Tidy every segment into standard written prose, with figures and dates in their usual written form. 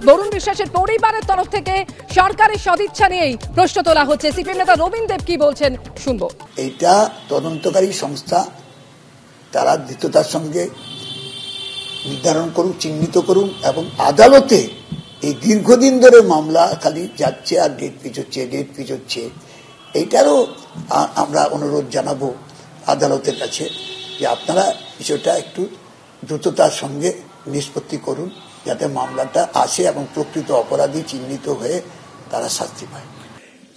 বরুণ বিশ্বাসের পরিবারের তরফ থেকে সরকারের সদিচ্ছা নিয়েই প্রশ্ন তোলা হচ্ছে। সিপিএম নেতা রবীন দেব কি বলছেন শুনবো। এটা তদন্তকারী সংস্থা, তারা দ্রুততার সঙ্গে নির্ধারণ করুন, চিহ্নিত করুন এবং আদালতে এই দীর্ঘদিন ধরে মামলা খালি যাচ্ছে আর ডেট পিছোচ্ছে এইটারও আমরা অনুরোধ জানাবো আদালতের কাছে যে আপনারা বিষয়টা একটু দ্রুততার সঙ্গে নিষ্পত্তি করুন, যাতে মামলাটা আসে এবং প্রকৃত অপরাধী চিহ্নিত হয়ে তারা শাস্তি পায়।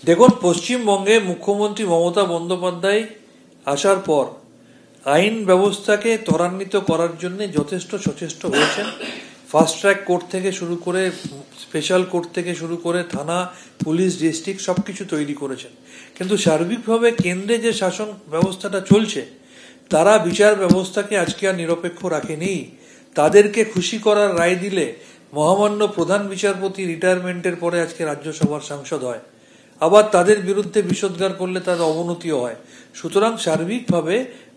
দেখুন, পশ্চিমবঙ্গে মুখ্যমন্ত্রী মমতা বন্দ্যোপাধ্যায় আসার পর আইন ব্যবস্থাকে ত্বরান্বিত করার জন্য যথেষ্ট সচেষ্ট হয়েছেন। ফাস্ট ট্র্যাক কোর্ট থেকে শুরু করে স্পেশাল কোর্ট থেকে শুরু করে থানা, পুলিশ, ডিস্ট্রিক্ট সবকিছু তৈরি করেছেন। কিন্তু সার্বিকভাবে কেন্দ্রে যে শাসন ব্যবস্থাটা চলছে, তারা বিচার ব্যবস্থাকে আজকে আর নিরপেক্ষ রাখেনি। তাদেরকে খুশি করার রায় দিলে মহামান্য প্রধান বিচারপতি রিটায়ারমেন্টের পরে আজকে রাজ্যসভার সাংসদ হয়, আবার তাদের বিরুদ্ধে বিষোদ্গার করলে তার অবনতিও হয়। সুতরাং সার্বিকভাবে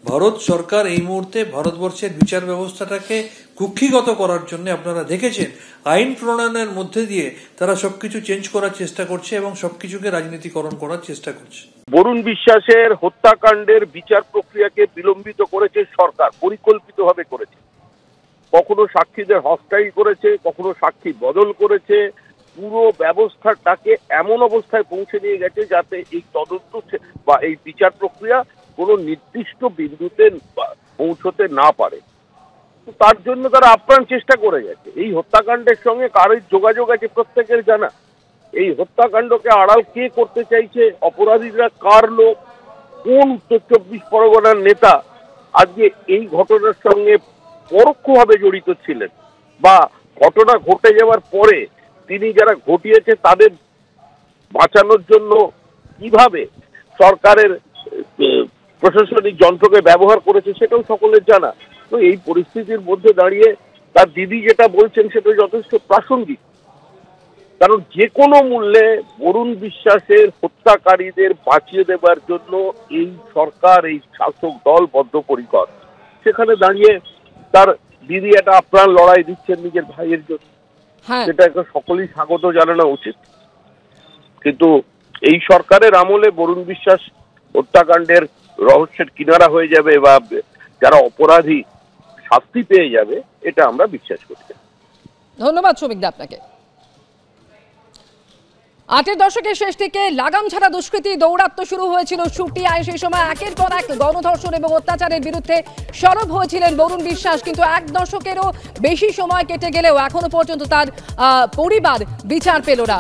ভারত সরকার এই মুহূর্তে ভারতবর্ষের বিচার ব্যবস্থাটাকে কুক্ষিগত করার জন্য আপনারা দেখেছেন আইন প্রণয়নের মধ্যে দিয়ে তারা সবকিছু চেঞ্জ করার চেষ্টা করছে এবং সবকিছুকে রাজনীতিকরণ করার চেষ্টা করছে। বরুণ বিশ্বাসের হত্যাকাণ্ডের বিচার প্রক্রিয়াকে বিলম্বিত করেছে সরকার, পরিকল্পিতভাবে করেছে। কখনো সাক্ষীদের হস্টাইল করেছে, কখনো সাক্ষী বদল করেছে। পুরো ব্যবস্থাটাকে এমন অবস্থায় পৌঁছে নিয়ে গেছে যাতে এই তদন্ত বা এই বিচার প্রক্রিয়া কোনো নির্দিষ্ট বিন্দুতে পৌঁছতে না পারে। তার জন্য তারা আপ্রাণ চেষ্টা করে গেছে। এই হত্যাকাণ্ডের সঙ্গে কারোর যোগাযোগ আছে প্রত্যেকের জানা। এই হত্যাকাণ্ডকে আড়াল কে করতে চাইছে, অপরাধীরা কার লোক, কোন উত্তর 24 পরগনার নেতা আজকে এই ঘটনার সঙ্গে পরোক্ষভাবে জড়িত ছিলেন, বা ঘটনা ঘটে যাওয়ার পরে তিনি যারা ঘটিয়েছে তাদের বাঁচানোর জন্য কিভাবে সরকারের প্রশাসনিক যন্ত্রকে ব্যবহার করেছে সেটাও সকলের জানা। তো এই পরিস্থিতির মধ্যে দাঁড়িয়ে তার দিদি যেটা বলছেন সেটা যথেষ্ট প্রাসঙ্গিক। কারণ যে কোনো মূল্যে বরুণ বিশ্বাসের হত্যাকারীদের বাঁচিয়ে দেবার জন্য এই সরকার, এই শাসক দল বদ্ধপরিকর। সেখানে দাঁড়িয়ে তার দিদি একটা আপ্রাণ লড়াই দিচ্ছেন নিজের ভাইয়ের জন্য, সেটা একটা সকলেই স্বাগত জানানো উচিত। কিন্তু এই সরকারের আমলে বরুণ বিশ্বাস হত্যাকাণ্ডের রহস্যের কিনারা হয়ে যাবে বা যারা অপরাধী শাস্তি পেয়ে যাবে, এটা আমরা বিশ্বাস করি। ধন্যবাদ শ্রমিকদা আপনাকে। ৮এর দশকের শেষ থেকে লাগাম ছাড়া দুষ্কৃতী দৌরাত্ম শুরু হয়েছিল শুটিয়ায়। সেই সময় একের পর এক গণধর্ষণ এবং অত্যাচারের বিরুদ্ধে সরব হয়েছিলেন বরুণ বিশ্বাস। কিন্তু এক দশকেরও বেশি সময় কেটে গেলেও এখনো পর্যন্ত তার পরিবার বিচার পেল না।